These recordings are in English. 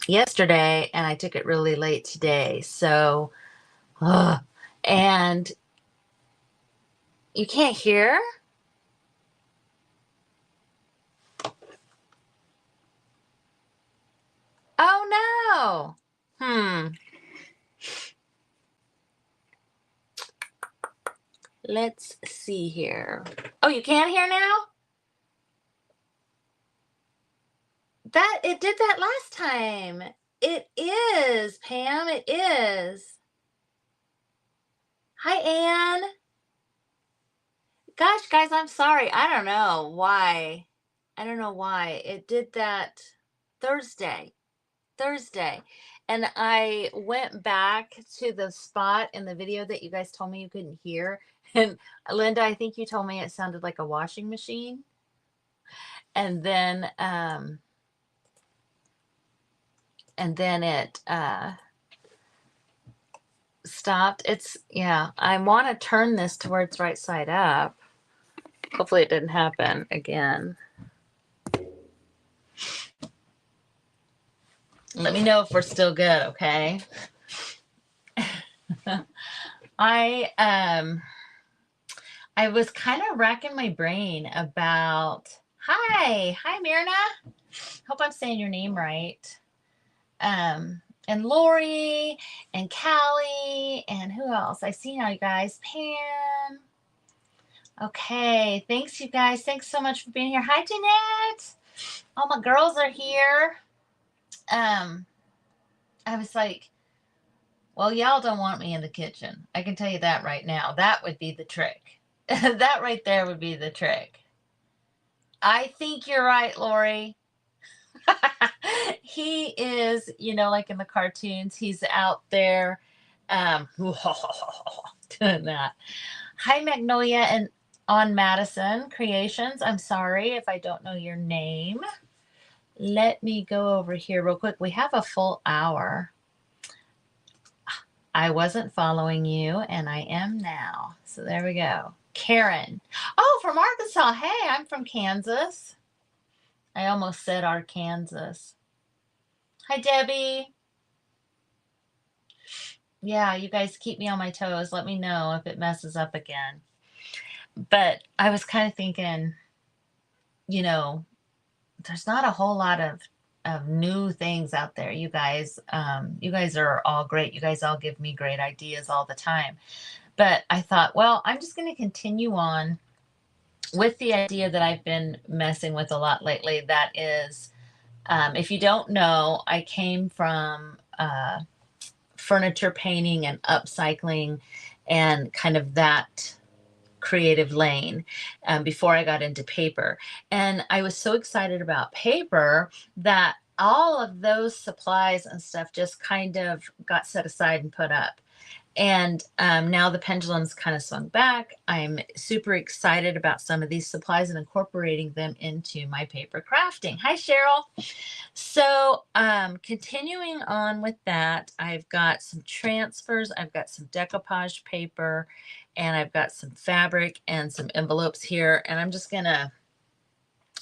yesterday and I took it really late today. So, ugh. And you can't hear? Oh no. Let's see here. Oh, you can't hear now? That it did that last time. It is, Pam, it is. Hi, Anne. Gosh, guys, I'm sorry. I don't know why. I don't know why. It did that Thursday. Thursday. And I went back to the spot in the video that you guys told me you couldn't hear. And Linda, I think you told me it sounded like a washing machine. And then it stopped. Yeah, I want to turn this to where it's right side up. Hopefully it didn't happen again. Let me know if we're still good, okay? I was kind of racking my brain about hi Myrna. Hope I'm saying your name right. And Lori and Callie and who else? I see now, you guys. Pam. Okay, thanks you guys. Thanks so much for being here. Hi Jeanette. All my girls are here. I was like, well, y'all don't want me in the kitchen. I can tell you that right now. That would be the trick. That right there would be the trick. I think you're right, Lori. He is, like in the cartoons, he's out there doing that. Hi, Magnolia and on Madison Creations. I'm sorry if I don't know your name. Let me go over here real quick. We have a full hour. I wasn't following you, and I am now. So there we go. Karen. Oh, from Arkansas. Hey, I'm from Kansas. I almost said Arkansas. Hi, Debbie. Yeah, you guys keep me on my toes. Let me know if it messes up again. But I was kind of thinking, there's not a whole lot of new things out there. You guys are all great. You guys all give me great ideas all the time. But I thought, well, I'm just going to continue on with the idea that I've been messing with a lot lately. That is, if you don't know, I came from furniture painting and upcycling and kind of that creative lane before I got into paper. And I was so excited about paper that all of those supplies and stuff just kind of got set aside and put up. And now the pendulum's kind of swung back. I'm super excited about some of these supplies and incorporating them into my paper crafting. Hi, Cheryl. So continuing on with that, I've got some transfers. I've got some decoupage paper, and I've got some fabric and some envelopes here. And I'm just going to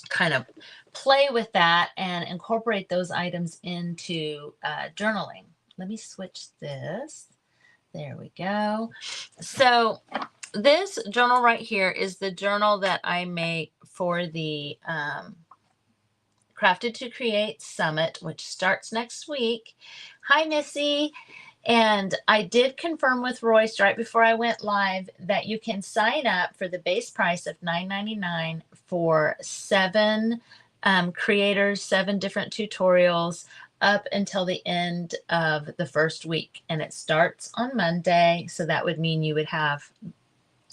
kind of play with that and incorporate those items into journaling. Let me switch this. There we go. So this journal right here is the journal that I make for the Crafted to Create Summit, which starts next week. Hi, Missy. And I did confirm with Royce right before I went live that you can sign up for the base price of $9.99 for 7 creators, 7 different tutorials up until the end of the first week. And it starts on Monday. So that would mean you would have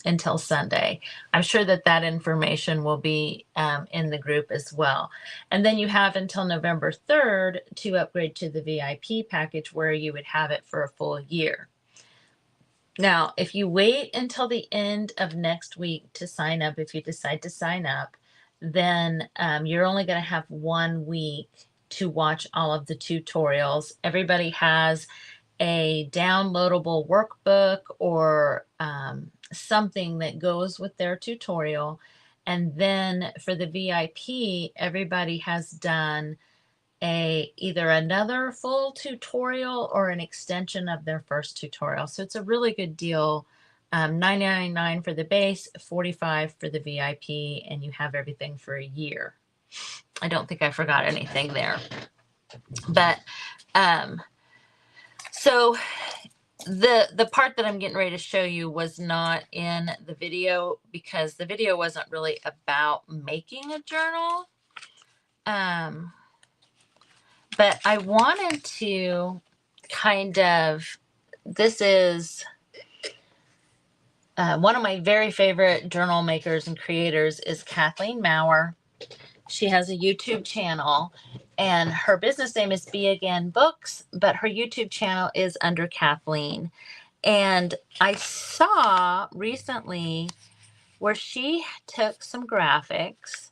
until Sunday. I'm sure that information will be in the group as well. And then you have until November 3rd to upgrade to the VIP package where you would have it for a full year. Now, if you wait until the end of next week to sign up, if you decide to sign up, then you're only going to have 1 week to watch all of the tutorials. Everybody has a downloadable workbook or something that goes with their tutorial. And then for the VIP, everybody has done either another full tutorial or an extension of their first tutorial. So it's a really good deal. $9.99 for the base, $45 for the VIP, and you have everything for a year. I don't think I forgot anything there. But so the part that I'm getting ready to show you was not in the video because the video wasn't really about making a journal. But I wanted to kind of, this is one of my very favorite journal makers and creators is Kathleen Maurer. She has a YouTube channel and her business name is Be Again Books, but her YouTube channel is under Kathleen. And I saw recently where she took some graphics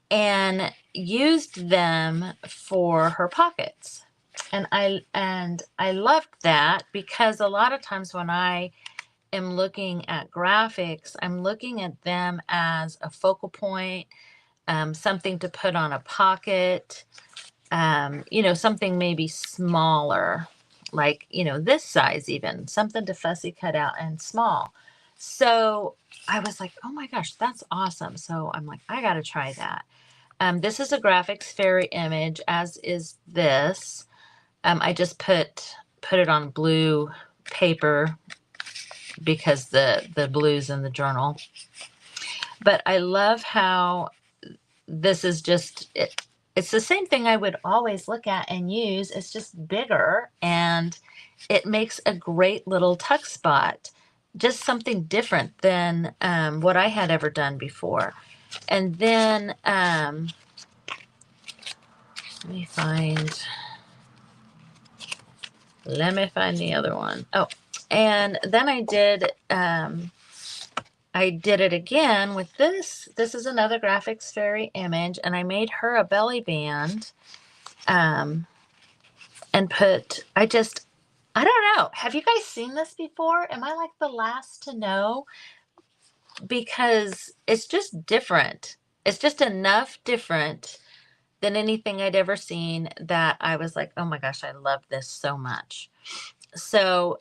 and used them for her pockets. And I loved that because a lot of times when I am looking at graphics, I'm looking at them as a focal point, something to put on a pocket, you know, something maybe smaller, like, you know, this size even, something to fussy cut out and small. So I was like, oh my gosh, that's awesome. So I'm like, I got to try that. This is a graphics fairy image, as is this. I just put it on blue paper because the blue's in the journal. But I love how this is just, it's the same thing I would always look at and use. It's just bigger and it makes a great little tuck spot. Just something different than what I had ever done before. And then let me find the other one. Oh, and then I did it again with this. This is another graphics fairy image, and I made her a belly band and put, I don't know. Have you guys seen this before? Am I like the last to know? Because it's just different. It's just enough different than anything I'd ever seen that I was like, oh my gosh, I love this so much. So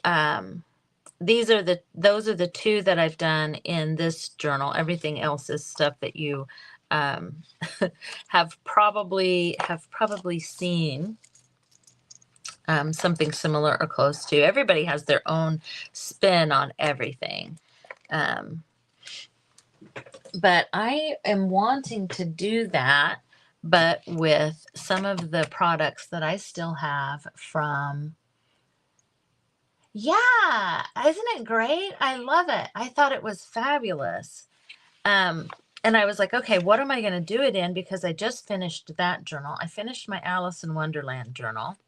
those are the two that I've done in this journal. Everything else is stuff that you have probably seen something similar or close to. Everybody has their own spin on everything. But I am wanting to do that, but with some of the products that I still have from, yeah, isn't it great? I love it. I thought it was fabulous. And I was like, okay, what am I going to do it in? Because I just finished that journal. I finished my Alice in Wonderland journal.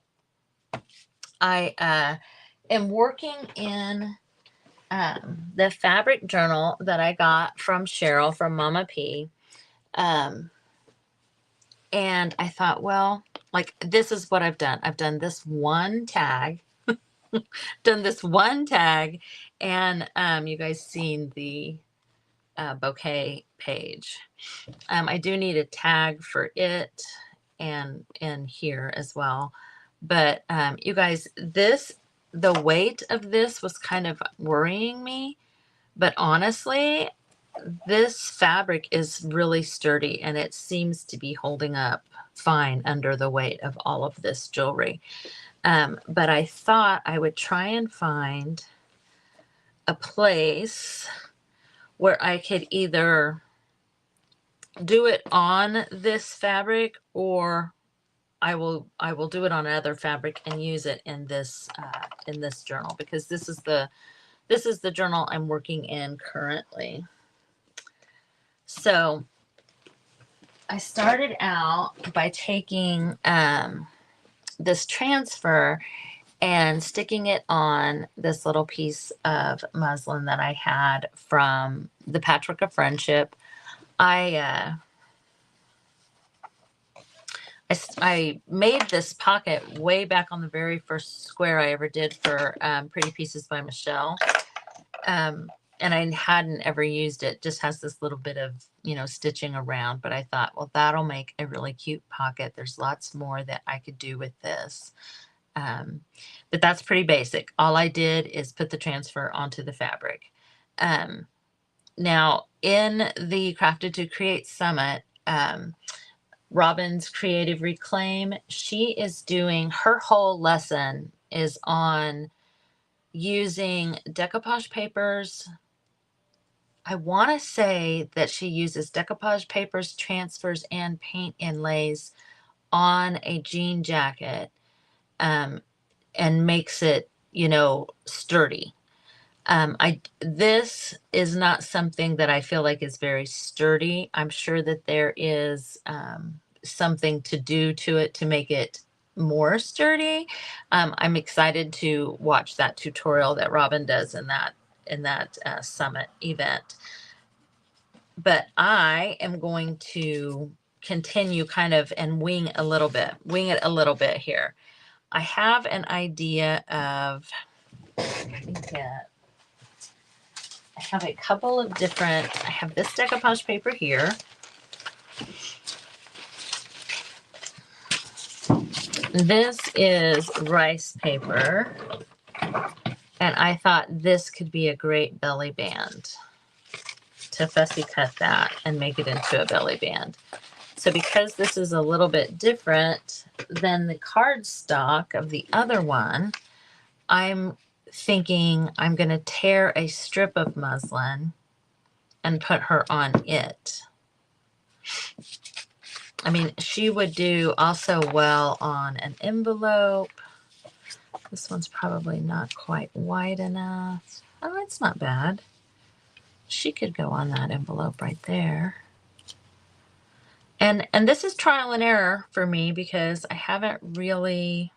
I am working in the fabric journal that I got from Cheryl from Mama P. And I thought, well, like, this is what I've done. I've done this one tag, and you guys seen the bouquet page. I do need a tag for it and here as well. But you guys, the weight of this was kind of worrying me. But honestly, this fabric is really sturdy and it seems to be holding up fine under the weight of all of this jewelry. But I thought I would try and find a place where I could either do it on this fabric, or I will do it on another fabric and use it in this journal, because this is the journal I'm working in currently. So I started out by taking this transfer and sticking it on this little piece of muslin that I had from the Patchwork of Friendship. I made this pocket way back on the very first square I ever did for Pretty Pieces by Michele. and I hadn't ever used it. Just has this little bit of, stitching around, but I thought, well, that'll make a really cute pocket. There's lots more that I could do with this. Um, but that's pretty basic. All I did is put the transfer onto the fabric. Now in the Crafted to Create Summit, Robin's Creative Reclaim, she is doing, her whole lesson is on using decoupage papers. I want to say that she uses decoupage papers, transfers, and paint inlays on a jean jacket, and makes it, sturdy. This is not something that I feel like is very sturdy. I'm sure that there is something to do to it to make it more sturdy. I'm excited to watch that tutorial that Robin does in that summit event. But I am going to continue kind of and wing it a little bit here. I have an idea of, I have a couple of different, I have this decoupage paper here. This is rice paper. And I thought this could be a great belly band, to fussy cut that and make it into a belly band. So because this is a little bit different than the cardstock of the other one, I'm thinking I'm going to tear a strip of muslin and put her on it. I mean, she would do also well on an envelope. This one's probably not quite wide enough. Oh, it's not bad. She could go on that envelope right there. And this is trial and error for me because I haven't really,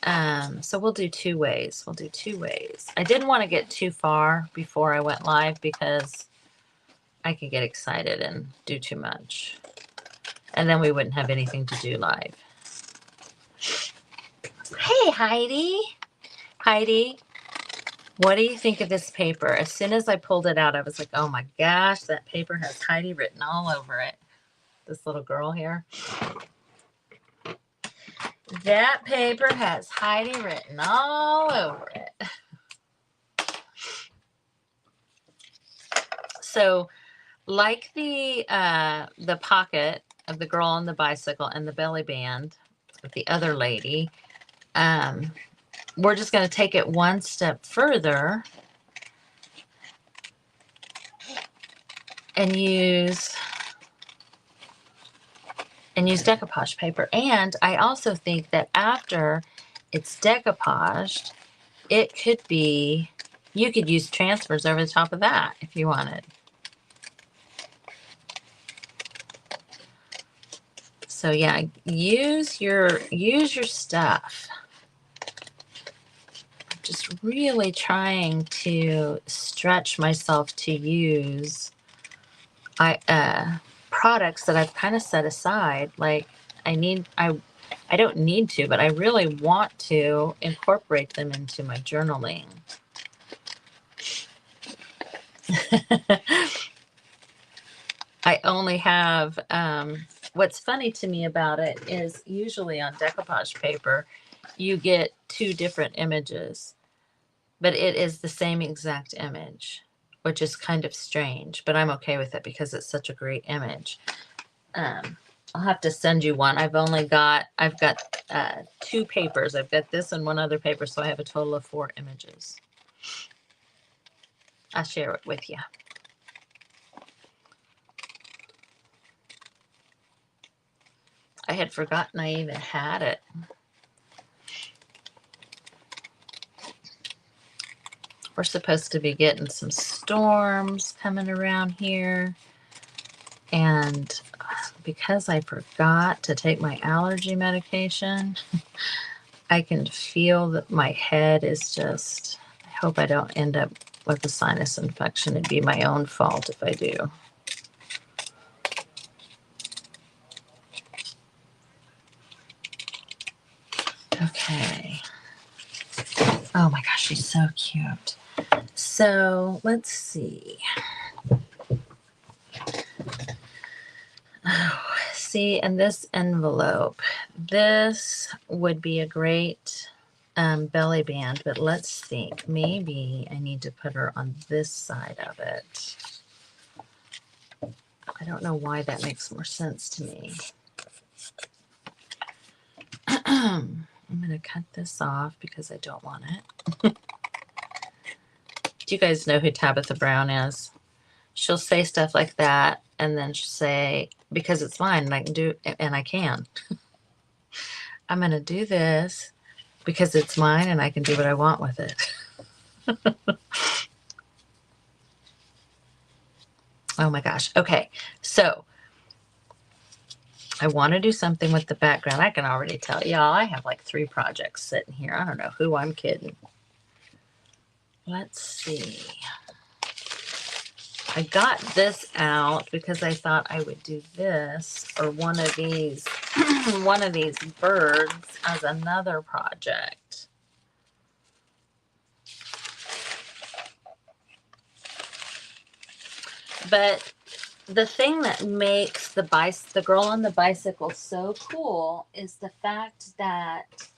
so we'll do two ways. I didn't want to get too far before I went live because I could get excited and do too much. And then we wouldn't have anything to do live. Hey, Heidi. Heidi, what do you think of this paper? As soon as I pulled it out, I was like, oh my gosh, that paper has Heidi written all over it. This little girl here. That paper has Heidi written all over it. So, like the pocket of the girl on the bicycle and the belly band with the other lady, we're just going to take it one step further and use decoupage paper. And I also think that after it's decoupaged, it could be, you could use transfers over the top of that if you wanted. So yeah, use your stuff. I'm just really trying to stretch myself to use products that I've kind of set aside. Like I don't need to, but I really want to incorporate them into my journaling. I only have, what's funny to me about it is usually on decoupage paper, you get two different images, but it is the same exact image, which is kind of strange, but I'm okay with it because it's such a great image. I'll have to send you one. I've got two papers. I've got this and one other paper, so I have a total of 4 images. I'll share it with you. I had forgotten I even had it. We're supposed to be getting some storms coming around here. And because I forgot to take my allergy medication, I can feel that my head is just, I hope I don't end up with a sinus infection. It'd be my own fault if I do. Okay. Oh my gosh, she's so cute. So let's see. Oh, see, and this envelope, this would be a great belly band, but let's think. Maybe I need to put her on this side of it. I don't know why that makes more sense to me. I'm going to cut this off because I don't want it. Do you guys know who Tabitha Brown is? She'll say stuff like that, and then she'll say, because it's mine and I can do it, and I can. I'm going to do this because it's mine and I can do what I want with it. Oh my gosh. Okay. So I want to do something with the background. I can already tell y'all I have like 3 projects sitting here. I don't know who I'm kidding. Let's see. I got this out because I thought I would do this or one of these one of these birds as another project. But the thing that makes the girl on the bicycle so cool is the fact that,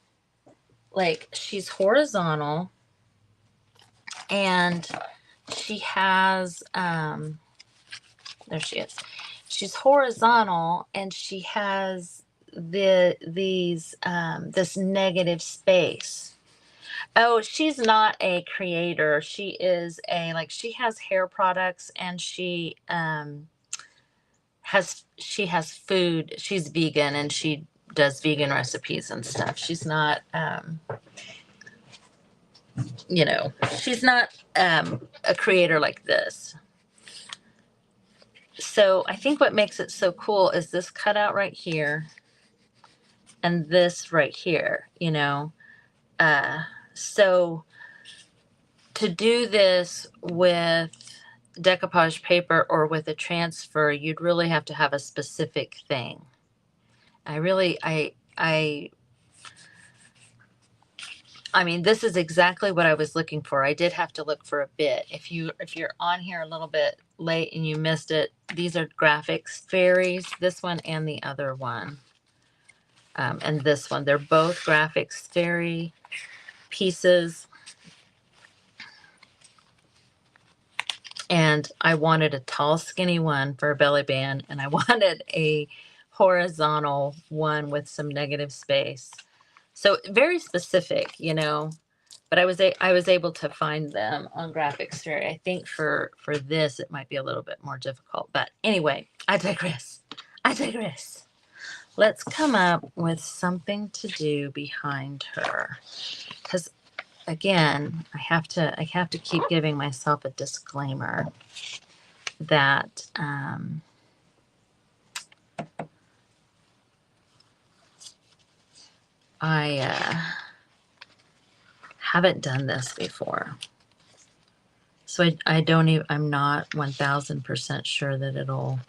like, she's horizontal and she has there she is. She's horizontal and she has this negative space. Oh, she's not a creator. She is she has hair products and she has food. She's vegan and she does vegan recipes and stuff. She's not she's not a creator like this. So I think what makes it so cool is this cutout right here and this right here, so to do this with decoupage paper or with a transfer, you'd really have to have a specific thing. I mean, this is exactly what I was looking for. I did have to look for a bit. If you're on here a little bit late and you missed it, these are graphics fairies, this one and the other one. And this one, they're both graphics fairy pieces. And I wanted a tall, skinny one for a belly band, and I wanted a horizontal one with some negative space. So very specific, but I was able to find them on Graphics Fairy. I think for this, it might be a little bit more difficult. But anyway, I digress. Let's come up with something to do behind her. Because again, I have to keep giving myself a disclaimer that I haven't done this before. So I'm not 1000% sure that it'll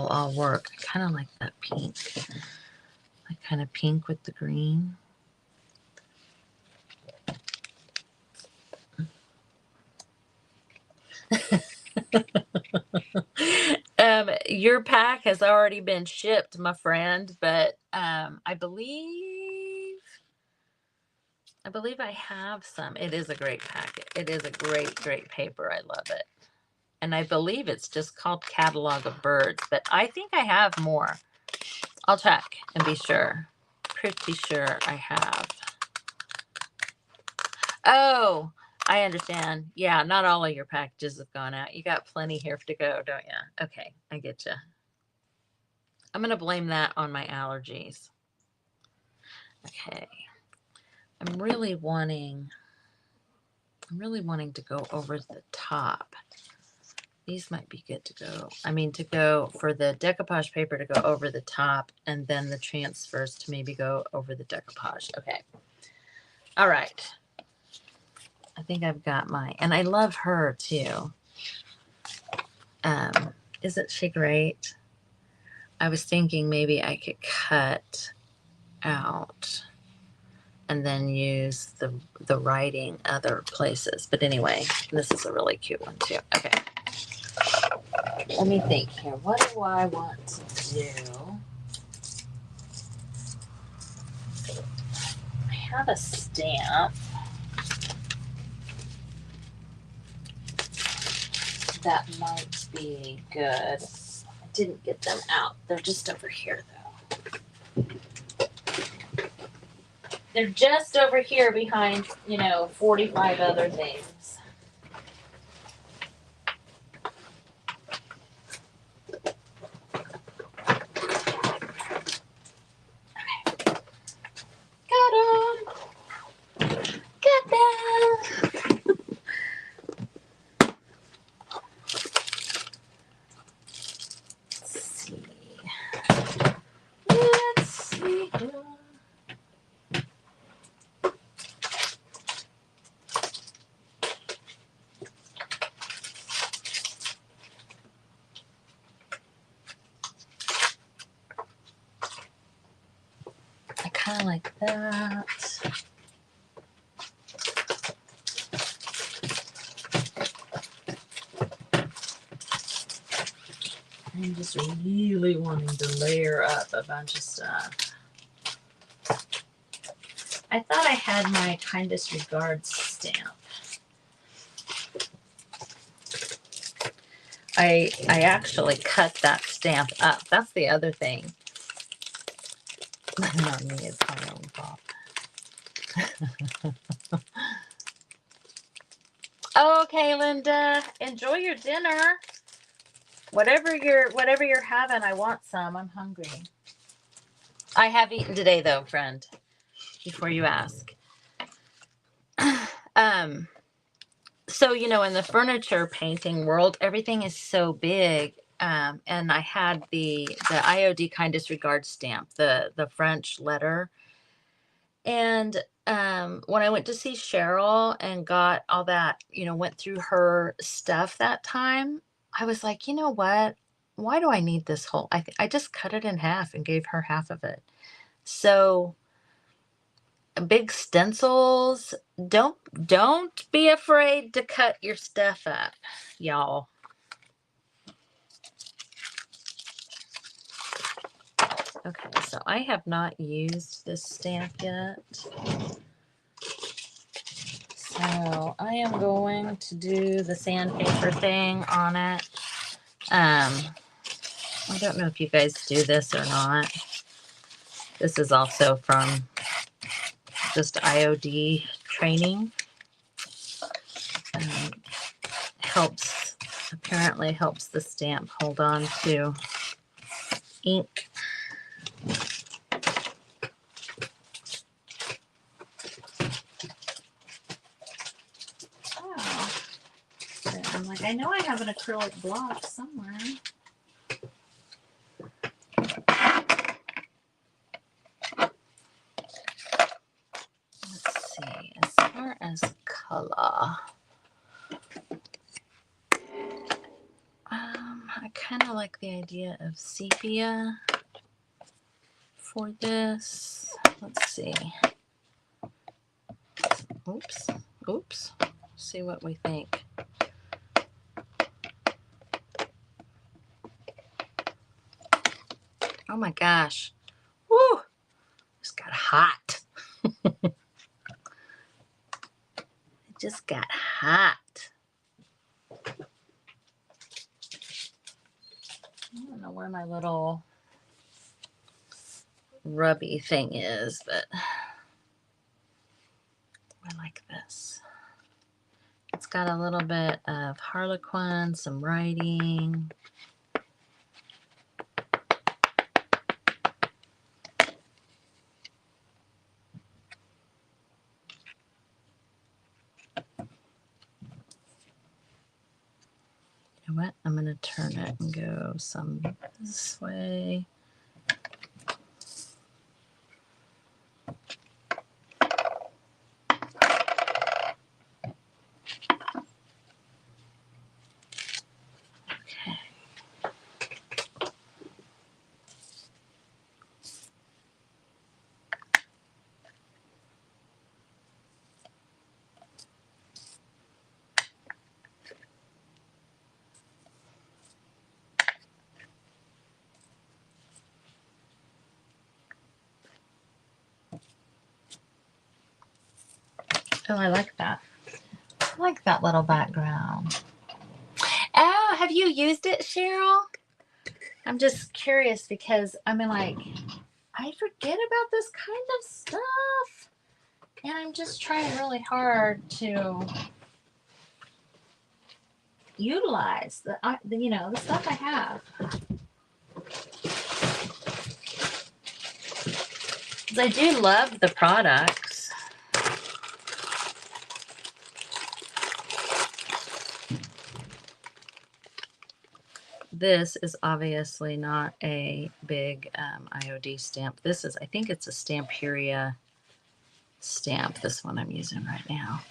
all work. I kind of like that pink. Like kind of pink with the green. Your pack has already been shipped, my friend, but I believe I have some. It is a great packet. It is a great paper. I love it. And I believe it's just called Catalog of Birds, but I think I have more. I'll check and be sure. Pretty sure I have. Oh, I understand. Yeah, not all of your packages have gone out. You got plenty here to go, don't you? Okay, I get you. I'm going to blame that on my allergies. Okay. I'm really wanting to go over the top. These might be good to go. I mean, to go for the decoupage paper to go over the top, and then the transfers to maybe go over the decoupage. Okay. All right. I think I've got mine. And I love her too. Isn't she great? I was thinking maybe I could cut out and then use the writing other places. But anyway, this is a really cute one too. Okay. Let me think here. What do I want to do? I have a stamp that might be good. I didn't get them out. They're just over here though. They're just over here behind, 45 other things. Got them. Got them. Let's see. Let's see. I kind of like that. I'm just really wanting to layer up a bunch of stuff. I thought I had my kindest regards stamp. I actually cut that stamp up. That's the other thing. Not me, it's my own fault. Okay, Linda, enjoy your dinner. Whatever you're having, I want some. I'm hungry. I have eaten today though, friend. Before you ask. So, in the furniture painting world, everything is so big. And I had the IOD kind disregard stamp, the French letter. And when I went to see Cheryl and got all that, went through her stuff that time, I was like, you know what? Why do I need this whole? I just cut it in half and gave her half of it. So big stencils, don't be afraid to cut your stuff up, y'all. Okay, so I have not used this stamp yet. So I am going to do the sandpaper thing on it. I don't know if you guys do this or not. This is also from just IOD training. Apparently helps the stamp hold on to ink. Oh. I'm like, I know I have an acrylic block somewhere. Let's see, as far as color, I kind of like the idea of sepia for this. Let's see. Oops. See what we think. Oh my gosh. Woo! Just got hot. It just got hot. I don't know where my little rubby thing is, but I like this. It's got a little bit of Harlequin, some writing. You know what? I'm going to turn it and go some this way. Oh, I like that. I like that little background. Oh, have you used it, Cheryl? I'm just curious because I mean, like, I forget about this kind of stuff, and I'm just trying really hard to utilize the stuff I have. 'Cause I do love the products. This is obviously not a big IOD stamp. This is, I think it's a Stamperia stamp, this one I'm using right now.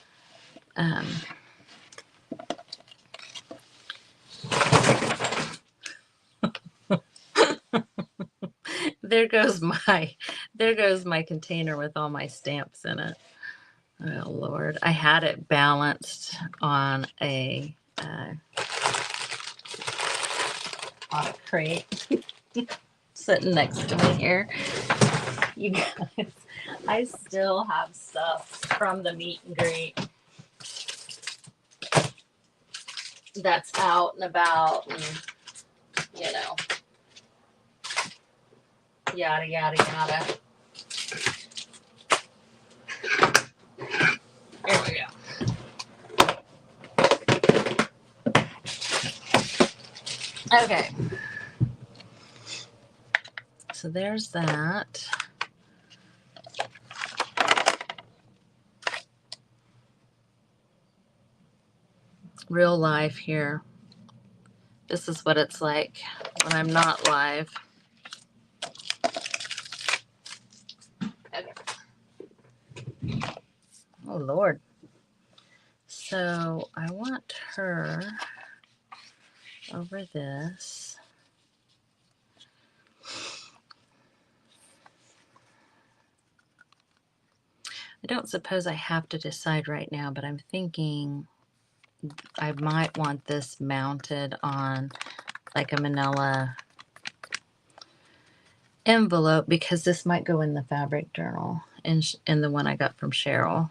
There goes my container with all my stamps in it. Oh Lord, I had it balanced on a crate sitting next to me here. You guys, I still have stuff from the meet and greet that's out and about, and yada yada yada. Here we go. Okay. So there's that. Real life here. This is what it's like when I'm not live. Okay. Oh Lord. So I want her over this. I don't suppose I have to decide right now, but I'm thinking I might want this mounted on like a manila envelope, because this might go in the fabric journal in the one I got from Cheryl.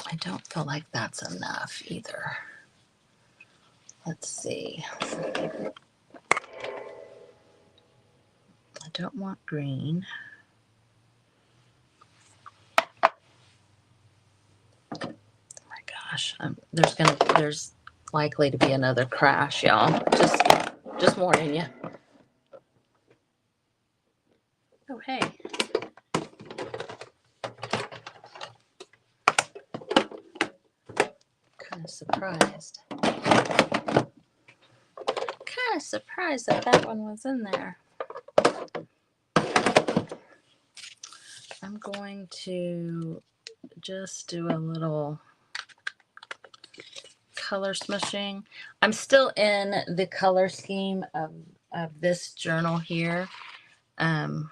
I don't feel like that's enough either. Let's see. I don't want green. Oh my gosh, there's likely to be another crash, y'all. Just warning you. Oh hey. Kind of surprised. Kind of surprised that one was in there. I'm going to just do a little color smushing. I'm still in the color scheme of this journal here. No,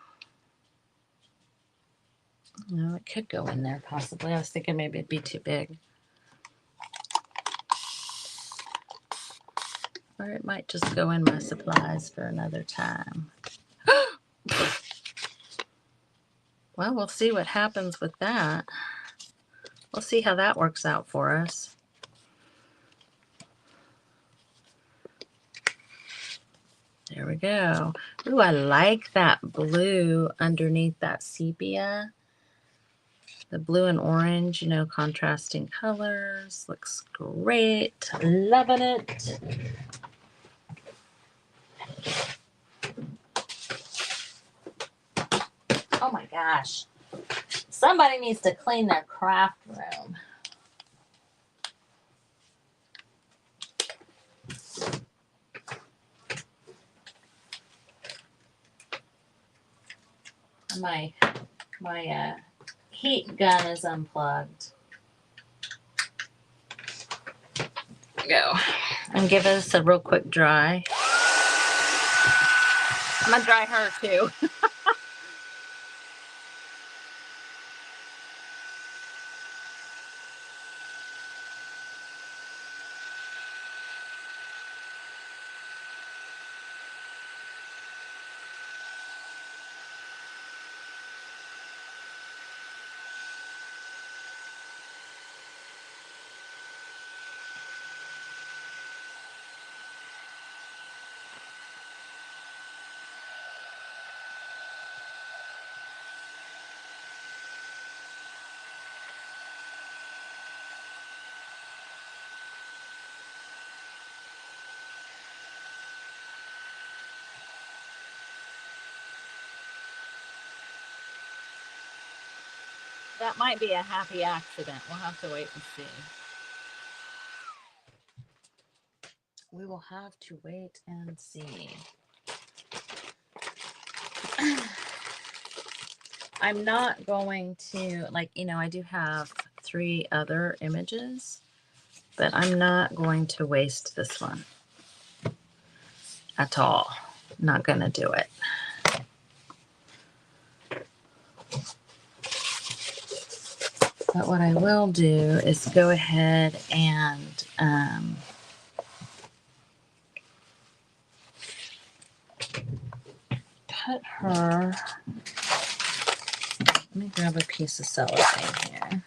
it could go in there possibly. I was thinking maybe it'd be too big. Or it might just go in my supplies for another time. Well, we'll see what happens with that. We'll see how that works out for us. There we go. Ooh, I like that blue underneath that sepia. The blue and orange, contrasting colors. Looks great. Loving it. Oh my gosh. Somebody needs to clean their craft room. My heat gun is unplugged. Go. And give us a real quick dry. I'm gonna dry her too. That might be a happy accident. We'll have to wait and see. We will have to wait and see. I'm not going to, like, you know, I do have 3 other images, but I'm not going to waste this one at all. Not going to do it. But what I will do is go ahead and put her, let me grab a piece of cellophane here.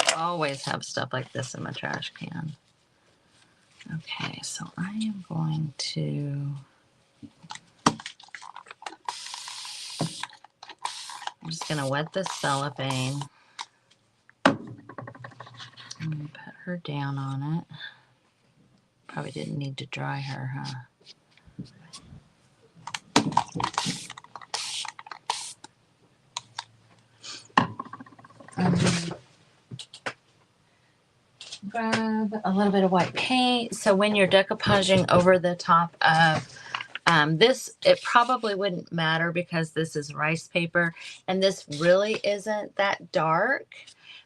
I always have stuff like this in my trash can. Okay, so I am going to, I'm just going to wet the cellophane. I'm going to put her down on it. Probably didn't need to dry her, huh? Grab a little bit of white paint. So when you're decoupaging over the top of this, it probably wouldn't matter because this is rice paper and this really isn't that dark.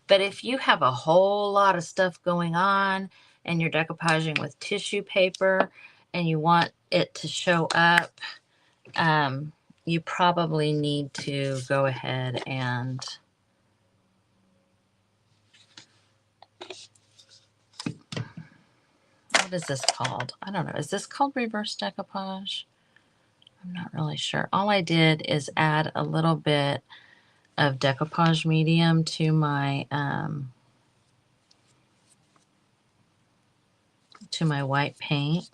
But if you have a whole lot of stuff going on and you're decoupaging with tissue paper and you want it to show up, you probably need to go ahead and what is this called? I don't know. Is this called reverse decoupage? I'm not really sure. All I did is add a little bit of decoupage medium to my white paint.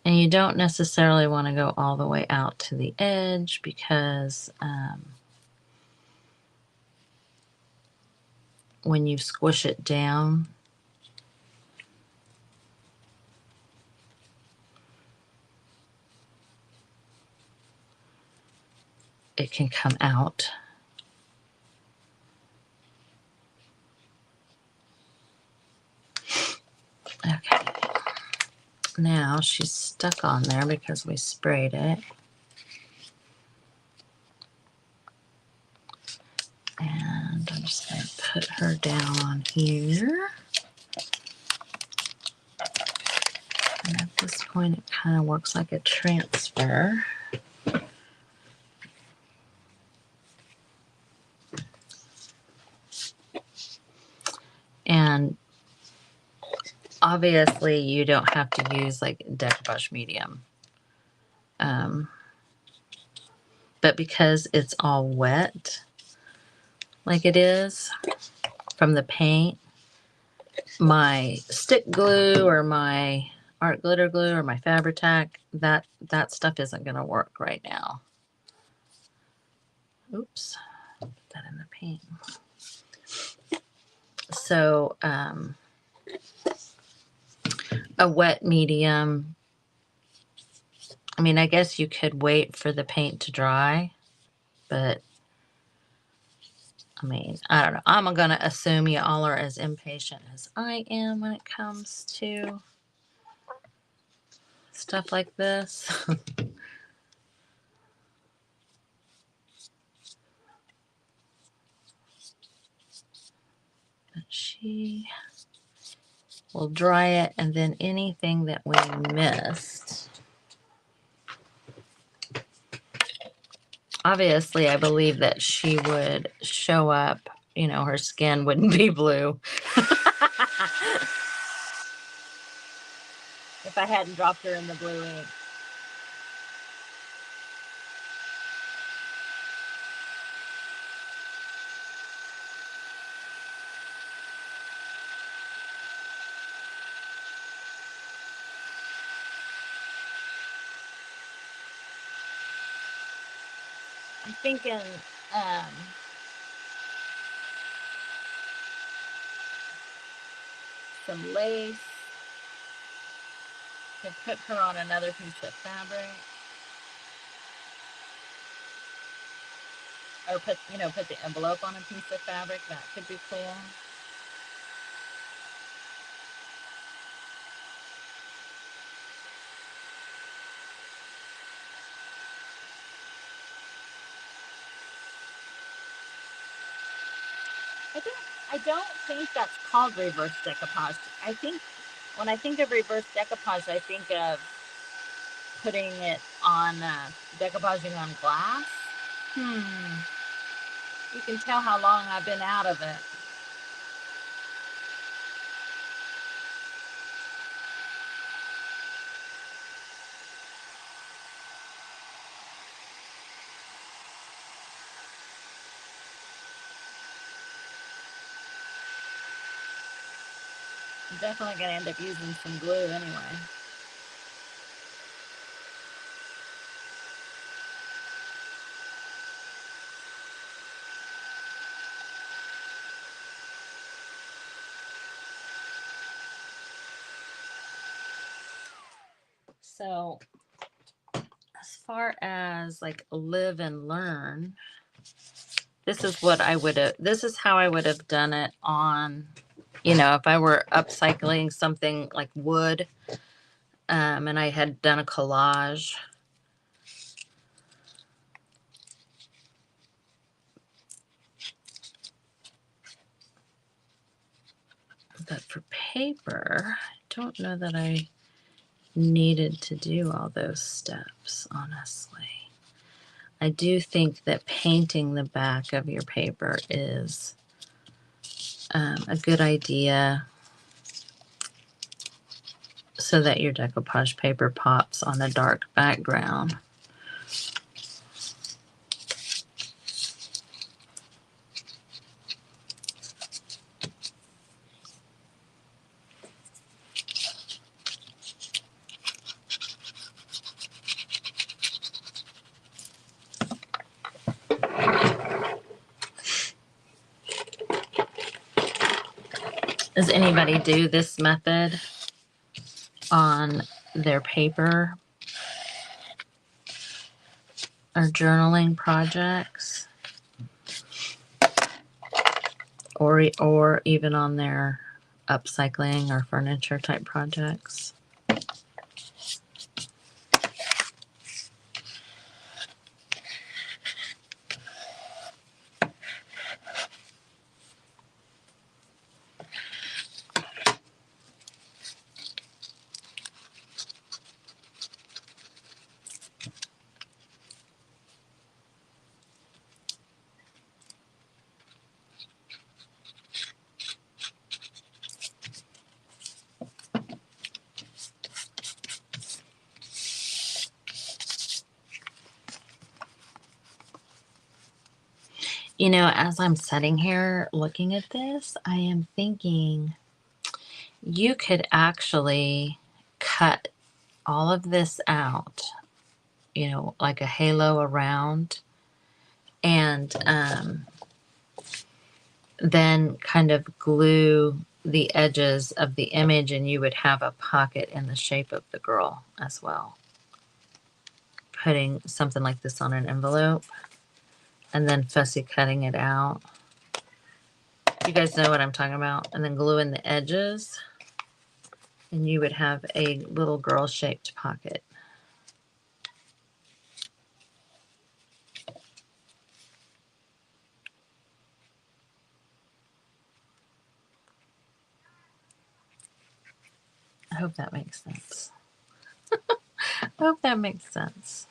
And you don't necessarily want to go all the way out to the edge because when you squish it down, it can come out. Okay. Now she's stuck on there because we sprayed it. And I'm just going to put her down on here. And at this point, it kind of works like a transfer. And obviously, you don't have to use like decoupage medium. But because it's all wet, like it is from the paint, my stick glue or my art glitter glue or my Fabri-Tac, that stuff isn't going to work right now. Oops, put that in the paint. So a wet medium, I mean, I guess you could wait for the paint to dry, but I mean, I don't know. I'm going to assume you all are as impatient as I am when it comes to stuff like this. But she will dry it, and then anything that we missed. Obviously, I believe that she would show up, you know, her skin wouldn't be blue. If I hadn't dropped her in the blue ink. I'm thinking, some lace to put her on another piece of fabric. Or put, you know, put the envelope on a piece of fabric. That could be cool. I don't think that's called reverse decoupage. I think when I think of reverse decoupage, I think of putting it on decoupaging on glass. You can tell how long I've been out of it. I'm definitely going to end up using some glue anyway. So as far as like live and learn, this is what I would have, this is how I would have done it on, you know, if I were upcycling something like wood, and I had done a collage. But for paper, I don't know that I needed to do all those steps, honestly. I do think that painting the back of your paper is a good idea so that your decoupage paper pops on a dark background. Does anybody do this method on their paper or journaling projects, or even on their upcycling or furniture type projects? You know, as I'm sitting here looking at this, I am thinking you could actually cut all of this out, you know, like a halo around, and then kind of glue the edges of the image, and you would have a pocket in the shape of the girl as well. Putting something like this on an envelope and then fussy cutting it out. You guys know what I'm talking about. And then gluing the edges, and you would have a little girl shaped pocket. I hope that makes sense. I hope that makes sense.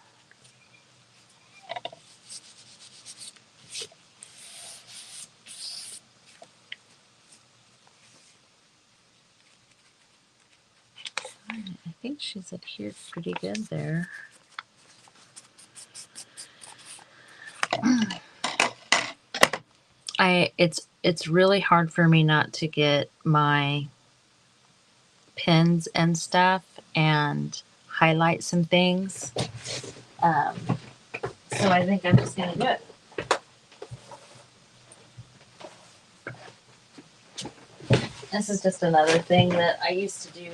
I think she's adhered pretty good there. It's really hard for me not to get my pens and stuff and highlight some things. So I think I'm just gonna do it. This is just another thing that I used to do.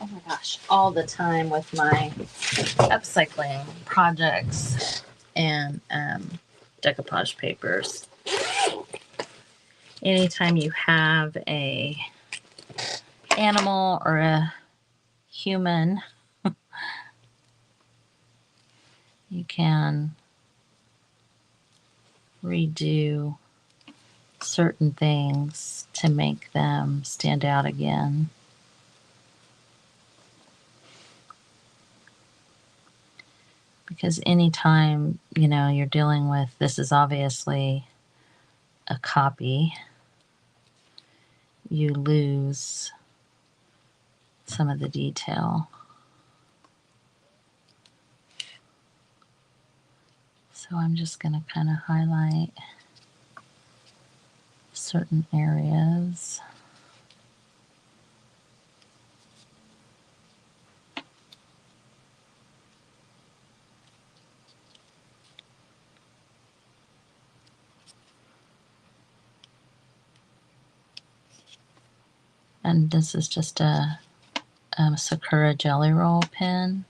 Oh my gosh, all the time with my upcycling projects and decoupage papers. Anytime you have a animal or a human, you can redo certain things to make them stand out again. Because anytime, you know, you're dealing with, this is obviously a copy, you lose some of the detail. So I'm just going to kind of highlight certain areas. And this is just a Sakura Jelly Roll pen.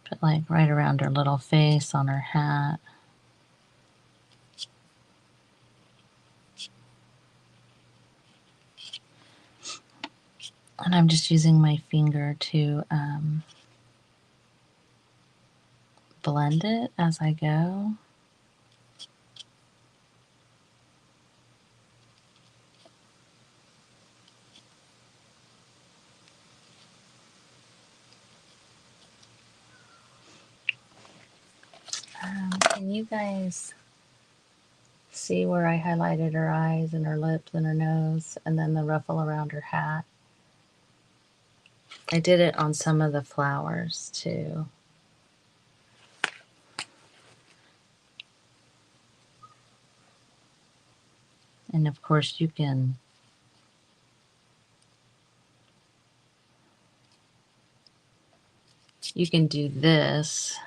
Put like right around her little face on her hat. And I'm just using my finger to blend it as I go. Can you guys see where I highlighted her eyes and her lips and her nose and then the ruffle around her hat? I did it on some of the flowers too. And of course you can do this.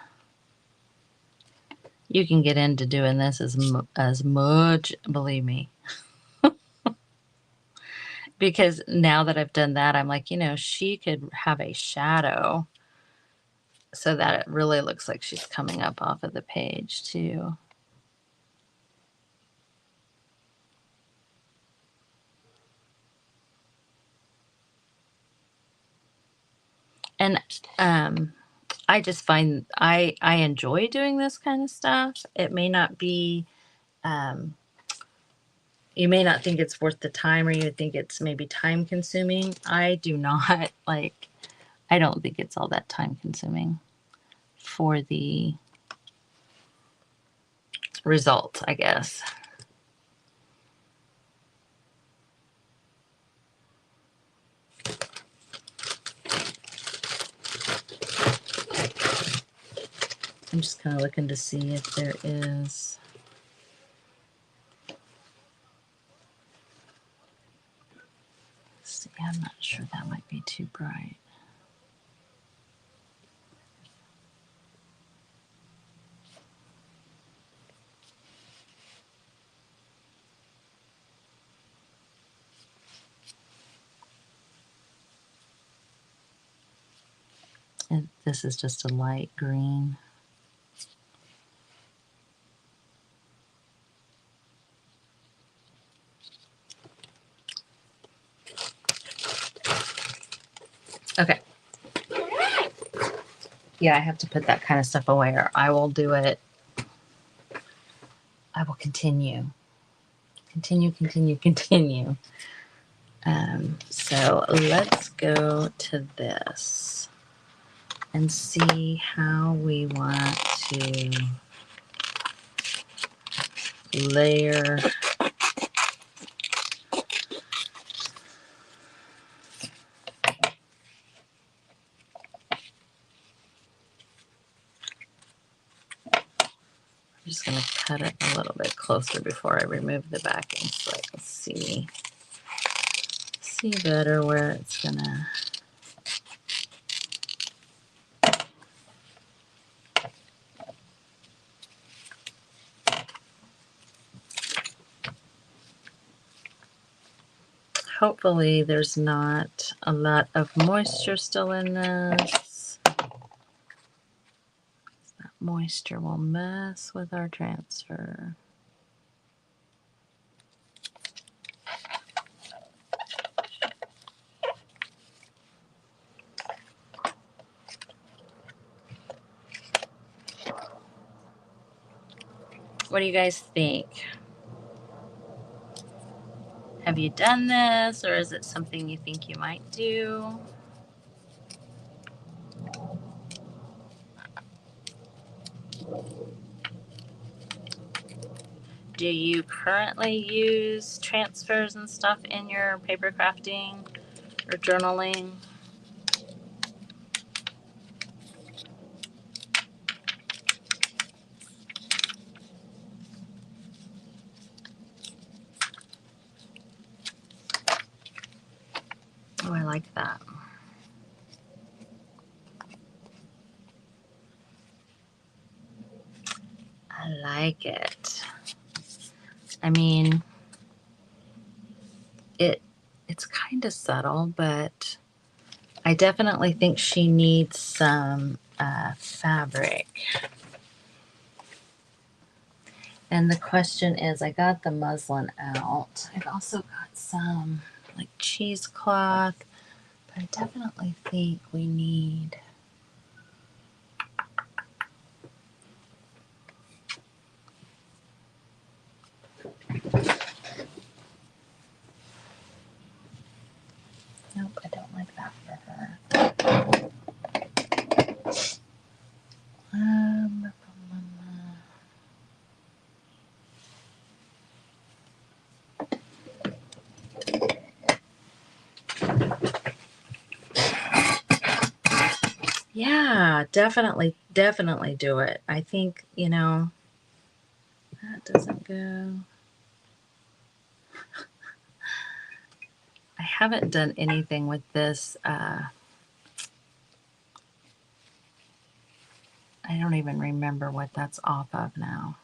You can get into doing this as much, believe me. Because now that I've done that, I'm like, you know, she could have a shadow so that it really looks like she's coming up off of the page too. And I just find I enjoy doing this kind of stuff. It may not be, you may not think it's worth the time, or you think it's maybe time consuming. I do not like, I don't think it's all that time consuming for the result, I guess. I'm just kind of looking to see if there is. See, I'm not sure, that might be too bright. And this is just a light green. Okay. Yeah, I have to put that kind of stuff away, or I will do it. I will continue. Continue. So let's go to this and see how we want to layer. I'm just going to cut it a little bit closer before I remove the backing so I can see better where it's going to. hopefully there's not a lot of moisture still in this. That moisture will mess with our transfer. What do you guys think? Have you done this, or is it something you think you might do? Do you currently use transfers and stuff in your paper crafting or journaling? Oh, I like that. I like it. I mean, it's kind of subtle, but I definitely think she needs some fabric. And the question is, I got the muslin out. I've also got some like cheesecloth, but I definitely think we need nope, I don't like that for her. Yeah, definitely do it. I think, you know, that doesn't go. I haven't done anything with this. I don't even remember what that's off of now.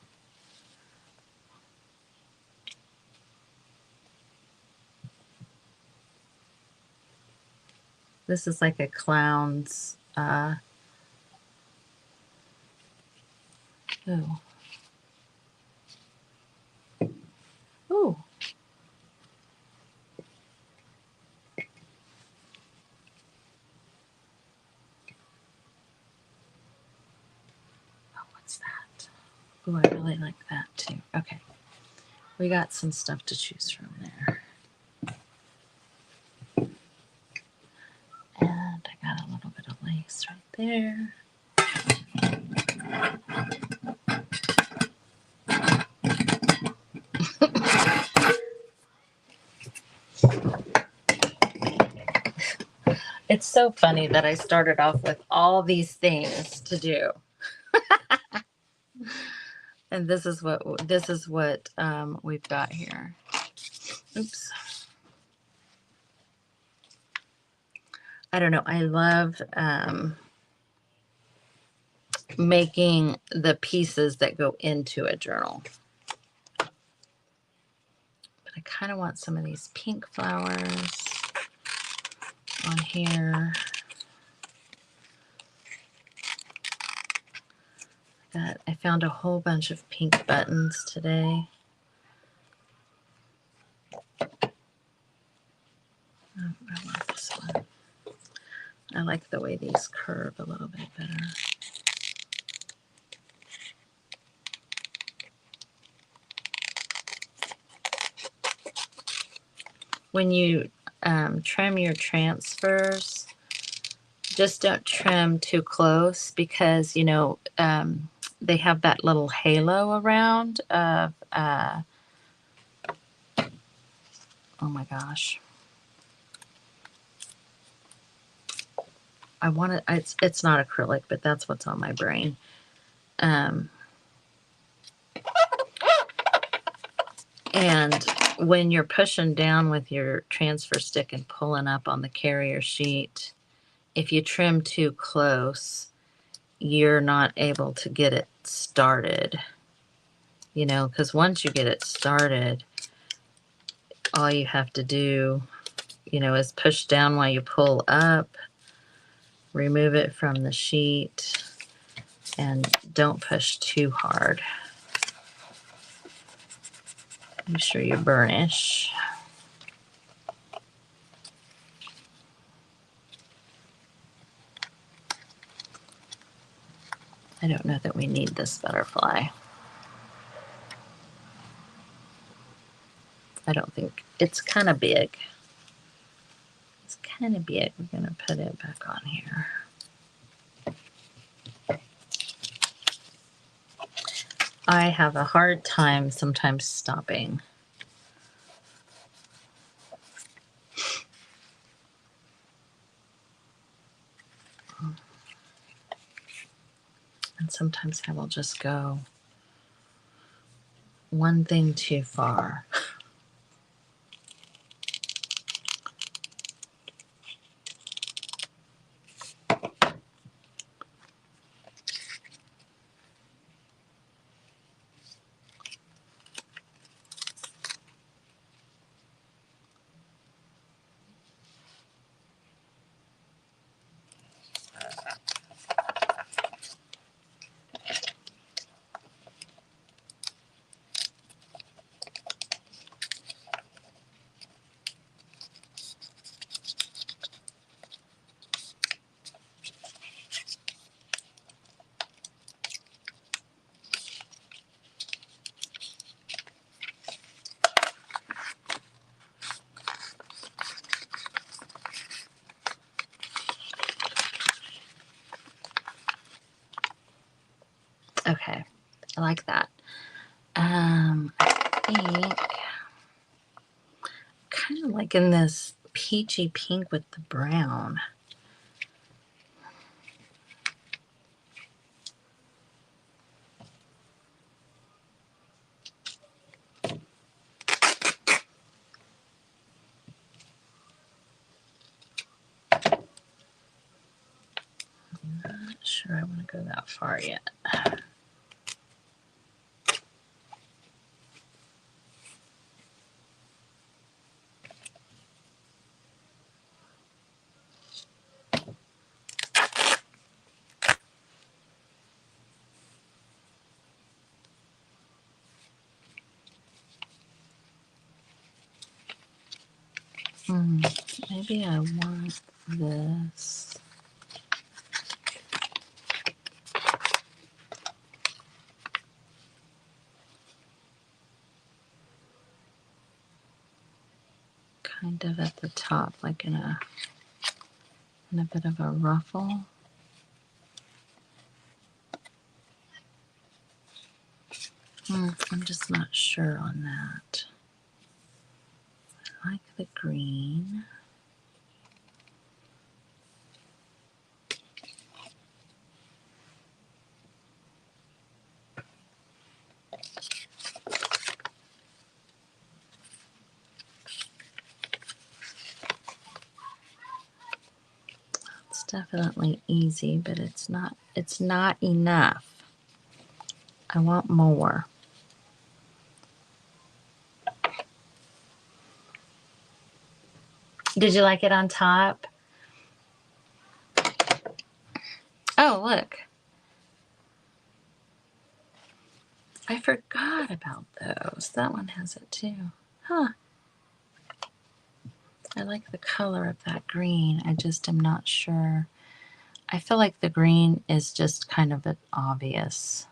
This is like a clown's, ooh. Ooh. Oh, what's that? Ooh, I really like that too. Okay. We got some stuff to choose from there. And I got a little bit of lace right there. It's so funny that I started off with all these things to do. And this is what we've got here. Oops. I don't know. I love making the pieces that go into a journal. But I kind of want some of these pink flowers on here. I found a whole bunch of pink buttons today. Oh, I love this one. I like the way these curve a little bit better. When you trim your transfers, just don't trim too close because, you know, they have that little halo around of, oh my gosh. I want it, it's not acrylic, but that's what's on my brain. And when you're pushing down with your transfer stick and pulling up on the carrier sheet, if you trim too close, you're not able to get it started. You know, because once you get it started, all you have to do you know, is pushed down while you pull up. Remove it from the sheet and don't push too hard. Make sure you burnish. I don't know that we need this butterfly. I don't think it's kind of big. It's kind of big. We're going to put it back on here. I have a hard time sometimes stopping. And sometimes I will just go one thing too far. Okay, I like that. I think kind of liking this peachy pink with the brown. I'm not sure I want to go that far yet. Maybe I want this. Kind of at the top, like in a bit of a ruffle. I'm just not sure on that. I like the green. It's definitely easy, but it's not enough. I want more. Did you like it on top? Oh, look. I forgot about those. That one has it too. Huh. I like the color of that green. I just am not sure. I feel like the green is just kind of an obvious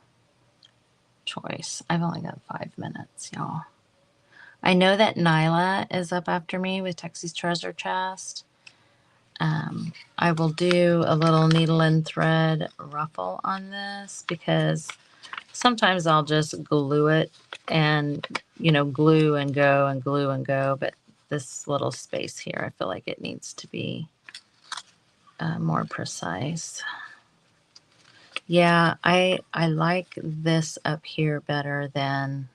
choice. I've only got 5 minutes, y'all. I know that Nyla is up after me with Texas Treasure Chest. I will do a little needle and thread ruffle on this because sometimes I'll just glue it and, you know, glue and go and glue and go. But this little space here, I feel like it needs to be more precise. Yeah, I like this up here better than,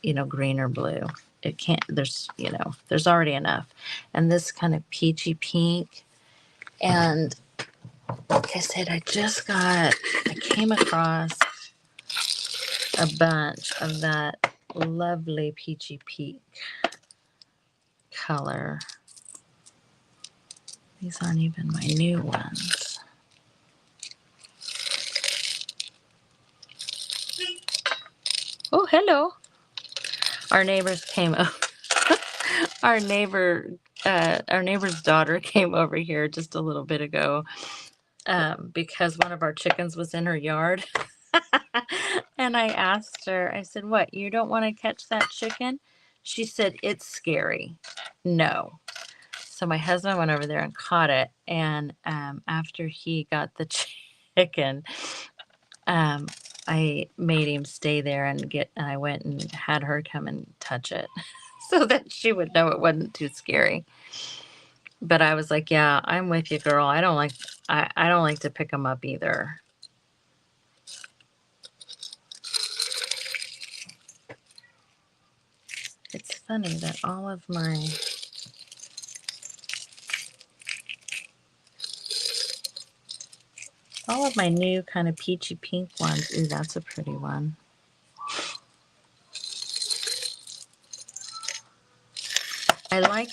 you know, green or blue. It can't, there's, you know, there's already enough. And this kind of peachy pink. And like I said, I came across a bunch of that lovely peachy pink color. These aren't even my new ones. Oh, hello. Our neighbors came over. Our neighbor's daughter came over here just a little bit ago, because one of our chickens was in her yard. And I asked her, I said, "What, you don't want to catch that chicken?" She said, "It's scary. No." So my husband went over there and caught it. And after he got the chicken, I made him stay there and I went and had her come and touch it so that she would know it wasn't too scary. But I was like, yeah, I'm with you, girl. I don't like to pick them up either. It's funny that all of my new kind of peachy pink ones. Ooh, that's a pretty one. I like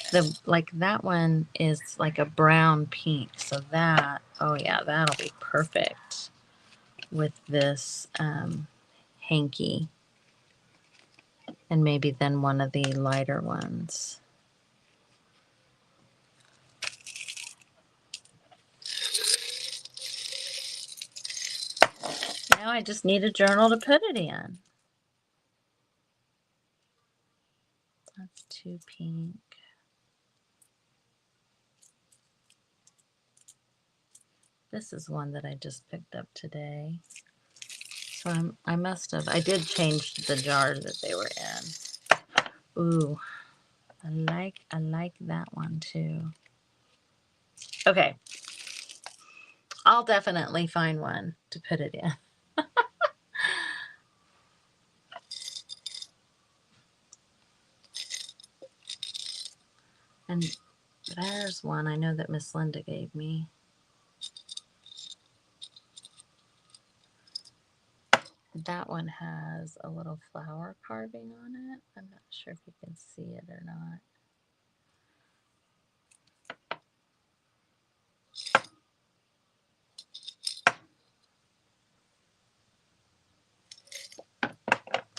that one is like a brown pink. So that, oh yeah, that'll be perfect with this hanky. And maybe then one of the lighter ones. Now I just need a journal to put it in. That's too pink. This is one that I just picked up today. So I did change the jar that they were in. Ooh, I like that one too. Okay. I'll definitely find one to put it in. And there's one I know that Miss Linda gave me. That one has a little flower carving on it. I'm not sure if you can see it or not.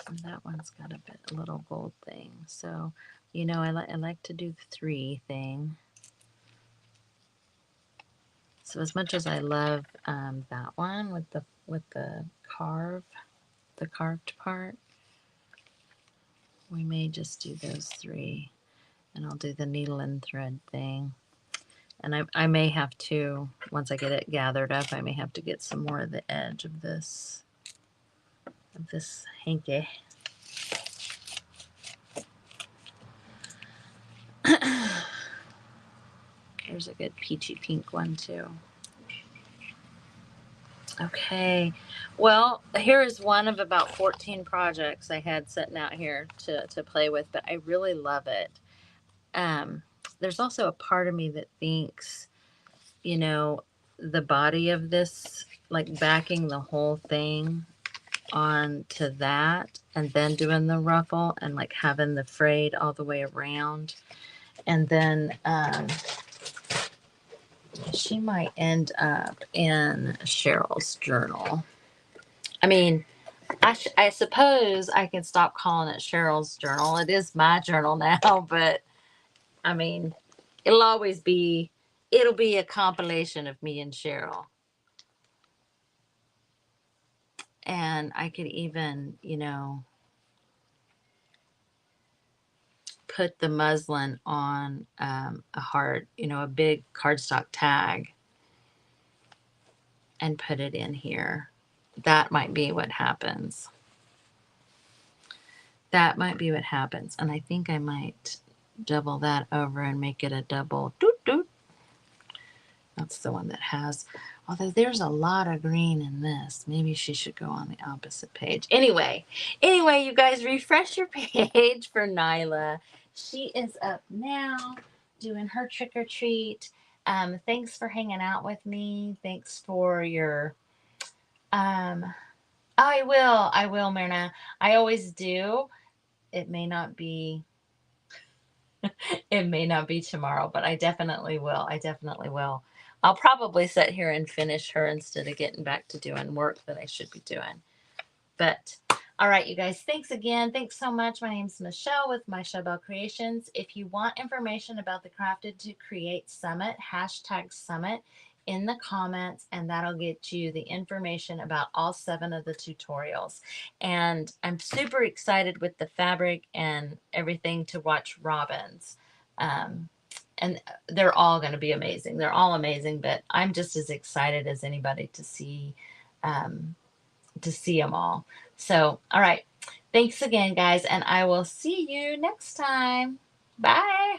And that one's got a little gold thing. So, you know, I like to do the 3 thing. So as much as I love that one with the carved part, we may just do those 3, and I'll do the needle and thread thing. And I may have to, once I get it gathered up, I may have to get some more of the edge of this hanky. There's a good peachy pink one too. Okay, well, here is one of about 14 projects I had sitting out here to play with, but I really love it. There's also a part of me that thinks, you know, the body of this, like backing the whole thing onto that and then doing the ruffle and like having the frayed all the way around. And then she might end up in Cheryl's journal. I mean, I suppose I can stop calling it Cheryl's journal. It is my journal now, but I mean, it'll be a compilation of me and Cheryl. And I could even, you know, put the muslin on a big cardstock tag and put it in here. That might be what happens. That might be what happens. And I think I might double that over and make it a double doot doot. That's the one that has, although there's a lot of green in this. Maybe she should go on the opposite page. Anyway, you guys, refresh your page for Nyla. She is up now doing her trick or treat. Thanks for hanging out with me. Thanks for your, I will, Myrna. I always do. It may not be It may not be tomorrow, but I definitely will. I definitely will. I'll probably sit here and finish her instead of getting back to doing work that I should be doing. But all right, you guys, thanks again. Thanks so much. My name's Michelle with My Belle Creations. If you want information about the Crafted to Create Summit, hashtag summit in the comments, and that'll get you the information about all 7 of the tutorials. And I'm super excited with the fabric and everything to watch Robin's. Um, and they're all going to be amazing. They're all amazing, but I'm just as excited as anybody um, to see them all. So, all right. Thanks again, guys, and I will see you next time. Bye.